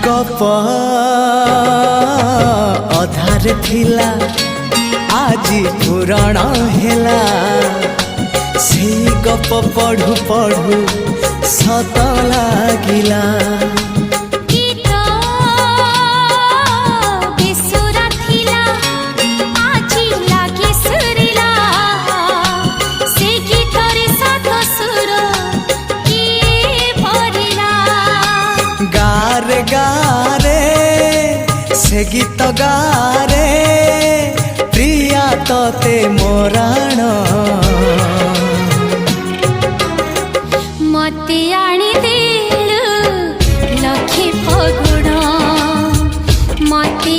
गप अधार थिला आजी पुराण हेला से गप पढ़ु पढ़ु सत लागिला गारे गारे से गीत गारे प्रिया तोते मोराण मते आनी दिल लखे फगुण मते